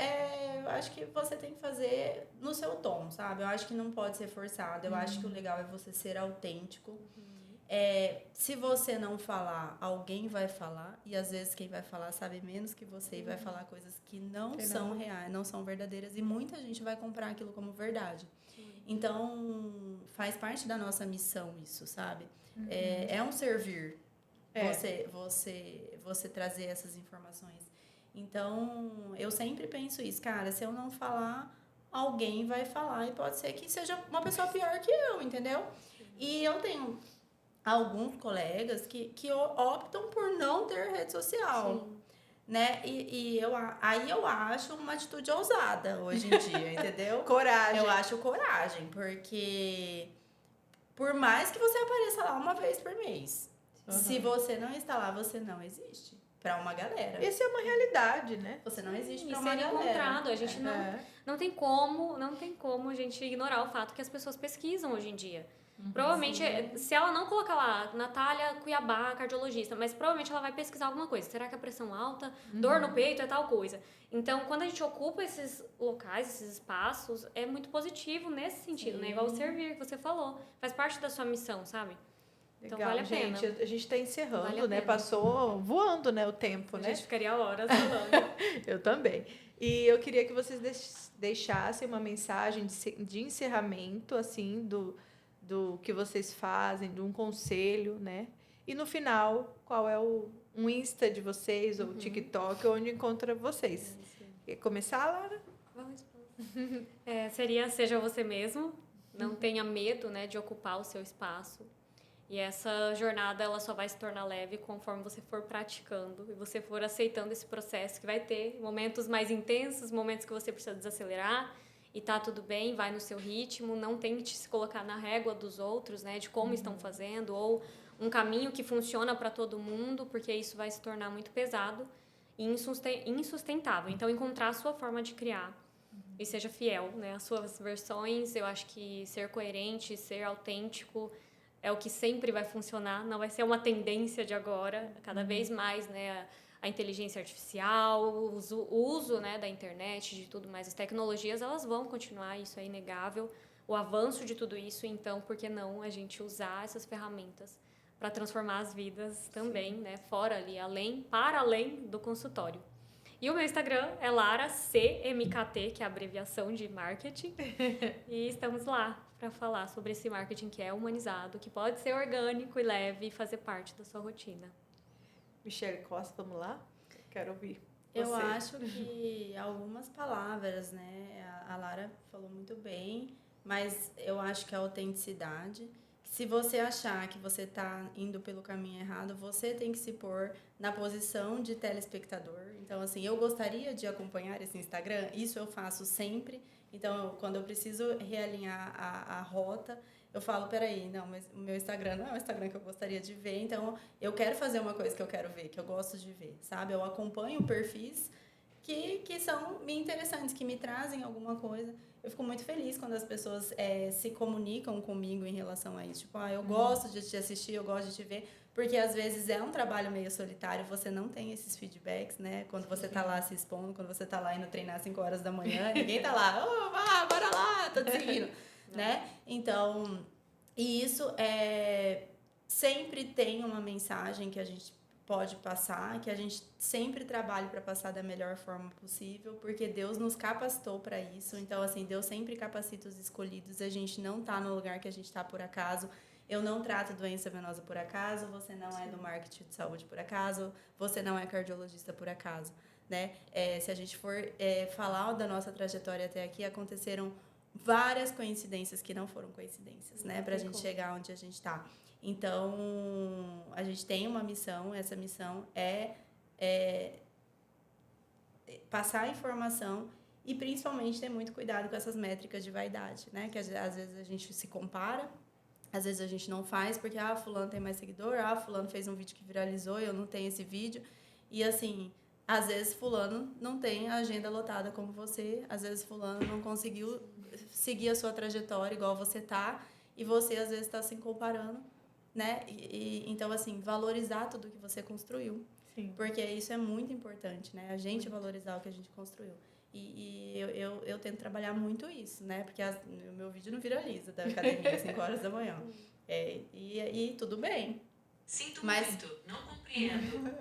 eu acho que você tem que fazer no seu tom, sabe? Eu acho que não pode ser forçado. Eu acho que o legal é você ser autêntico. Se você não falar, alguém vai falar. E às vezes quem vai falar sabe menos que você e vai falar coisas que não são reais, não são verdadeiras. E muita gente vai comprar aquilo como verdade. Então, faz parte da nossa missão isso, sabe? É um servir você trazer essas informações. Então, eu sempre penso isso, cara, se eu não falar, alguém vai falar e pode ser que seja uma pessoa pior que eu, entendeu? E eu tenho alguns colegas que optam por não ter rede social, né? Aí eu acho uma atitude ousada hoje em dia, entendeu? Coragem. Eu acho coragem, porque por mais que você apareça lá uma vez por mês, se você não está lá, você não existe. Pra uma galera. Isso é uma realidade, né? Você não existe pra uma galera. Encontrado. A gente não tem como a gente ignorar o fato que as pessoas pesquisam hoje em dia. Provavelmente, se ela não colocar lá, Natália Cuiabá, cardiologista, mas provavelmente ela vai pesquisar alguma coisa. Será que a pressão alta, dor no peito é tal coisa? Então, quando a gente ocupa esses locais, esses espaços, é muito positivo nesse sentido, né? Igual o servir que você falou. Faz parte da sua missão, sabe? Legal, então, vale a pena. Gente, a gente está encerrando, Vale né? Passou voando, né, o tempo, né? A gente ficaria horas falando. Eu também. E eu queria que vocês deixassem uma mensagem de encerramento, assim, do que vocês fazem, de um conselho, né? E no final, qual é um Insta de vocês, ou TikTok, onde encontra vocês? Quer começar, Lara? Vamos. Seja você mesmo. Não tenha medo, né, de ocupar o seu espaço. E essa jornada, ela só vai se tornar leve conforme você for praticando e você for aceitando esse processo, que vai ter momentos mais intensos, momentos que você precisa desacelerar e tá tudo bem, vai no seu ritmo, não tente se colocar na régua dos outros, né, de como estão fazendo, ou um caminho que funciona para todo mundo, porque isso vai se tornar muito pesado e insustentável. Então, encontrar a sua forma de criar e seja fiel, né, às suas versões. Eu acho que ser coerente, ser autêntico é o que sempre vai funcionar, não vai ser uma tendência de agora, cada vez mais, né, a inteligência artificial, o uso, né, da internet, de tudo mais, as tecnologias, elas vão continuar, isso é inegável, o avanço de tudo isso, então, por que não a gente usar essas ferramentas para transformar as vidas também, né, fora ali, para além do consultório. E o meu Instagram é LaraCMKT, que é a abreviação de marketing, e estamos lá para falar sobre esse marketing que é humanizado, que pode ser orgânico e leve e fazer parte da sua rotina. Michelle Costa, vamos lá? Quero ouvir você. Eu acho que algumas palavras, né? A Lara falou muito bem, mas eu acho que a autenticidade... Se você achar que você está indo pelo caminho errado, você tem que se pôr na posição de telespectador. Então, assim, eu gostaria de acompanhar esse Instagram, isso eu faço sempre. Então, quando eu preciso realinhar a rota, eu falo, peraí, não, mas o meu Instagram não é o Instagram que eu gostaria de ver. Então, eu quero fazer uma coisa que eu quero ver, que eu gosto de ver, sabe? Eu acompanho perfis que são me interessantes, que me trazem alguma coisa. eu fico muito feliz quando as pessoas se comunicam comigo em relação a isso. Tipo, eu gosto de te assistir, eu gosto de te ver. Porque às vezes é um trabalho meio solitário, você não tem esses feedbacks, né? Quando você tá lá se expondo, quando você tá lá indo treinar às 5 horas da manhã, ninguém tá lá, bora lá, tô te seguindo, né? Então, e isso sempre tem uma mensagem que a gente pode passar, que a gente sempre trabalhe para passar da melhor forma possível, porque Deus nos capacitou para isso. Então, assim, Deus sempre capacita os escolhidos, a gente não tá no lugar que a gente tá por acaso. Eu não trato doença venosa por acaso, você não é do marketing de saúde por acaso, você não é cardiologista por acaso, né? Se a gente for falar da nossa trajetória até aqui, aconteceram várias coincidências que não foram coincidências, né? Pra gente chegar onde a gente tá. Então, a gente tem uma missão, essa missão é passar a informação e principalmente ter muito cuidado com essas métricas de vaidade, né? Que às vezes a gente se compara, às vezes a gente não faz porque, fulano tem mais seguidor, fulano fez um vídeo que viralizou e eu não tenho esse vídeo. E assim, às vezes fulano não tem a agenda lotada como você, às vezes fulano não conseguiu seguir a sua trajetória igual você tá, e você às vezes está se comparando, né? Então, assim, valorizar tudo que você construiu. Sim. Porque isso é muito importante, né? A gente valorizar o que a gente construiu. E eu tento trabalhar muito isso, né? Porque o meu vídeo não viraliza da academia às 5 horas da manhã. E tudo bem. Sinto muito, não compreendo.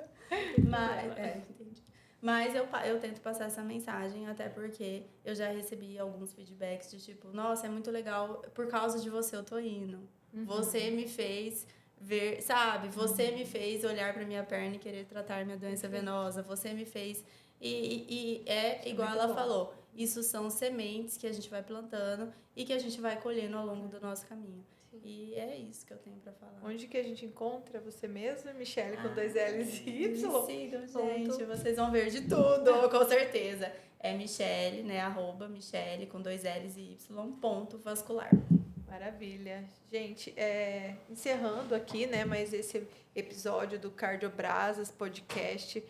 Entendi. Mas eu tento passar essa mensagem, até porque eu já recebi alguns feedbacks de tipo, nossa, é muito legal, por causa de você eu tô indo. Você me fez ver, sabe? Você me fez olhar pra minha perna e querer tratar minha doença venosa. Você me fez... igual ela falou, isso são sementes que a gente vai plantando e que a gente vai colhendo ao longo do nosso caminho. Sim. E é isso que eu tenho pra falar. Onde que a gente encontra você mesma, Michele, com 2 L's e Y? Me sigam, gente, vocês vão ver de tudo, com certeza. É Michele, né, @Michele, com 2 L's e Y, _vascular. Maravilha. Gente, encerrando aqui, né, mais esse episódio do Cardiobrasas Podcast,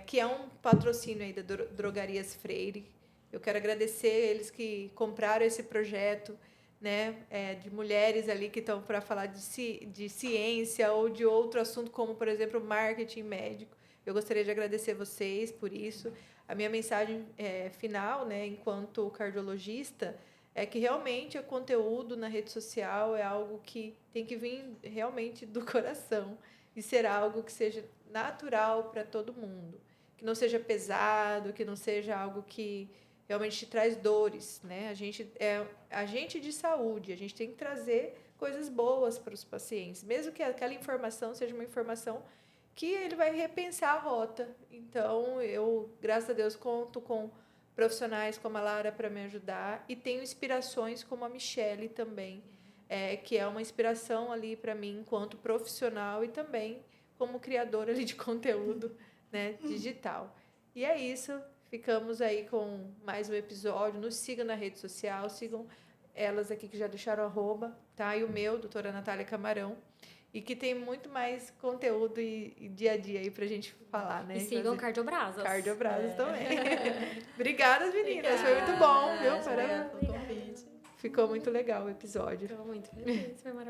que é um patrocínio aí da Drogarias Freire. Eu quero agradecer eles que compraram esse projeto, né, de mulheres ali que estão para falar de ciência ou de outro assunto, como, por exemplo, marketing médico. Eu gostaria de agradecer vocês por isso. A minha mensagem final, né, enquanto cardiologista, é que realmente o conteúdo na rede social é algo que tem que vir realmente do coração e ser algo que seja natural para todo mundo, que não seja pesado, que não seja algo que realmente te traz dores, né? A gente é agente de saúde, a gente tem que trazer coisas boas para os pacientes, mesmo que aquela informação seja uma informação que ele vai repensar a rota. Então, eu, graças a Deus, conto com profissionais como a Lara para me ajudar e tenho inspirações como a Michele também, que é uma inspiração ali para mim enquanto profissional e também como criadora ali de conteúdo, né, digital. E é isso, ficamos aí com mais um episódio. Nos sigam na rede social, sigam elas aqui que já deixaram @, tá? E o meu, doutora Natália Camarão. E que tem muito mais conteúdo e dia a dia aí pra gente falar, né? E sigam Cardiobrasas. Cardiobrasas também. Obrigada, meninas. Foi muito bom, viu? Obrigada pelo convite. Ficou muito legal o episódio. Estou muito feliz, foi maravilhoso.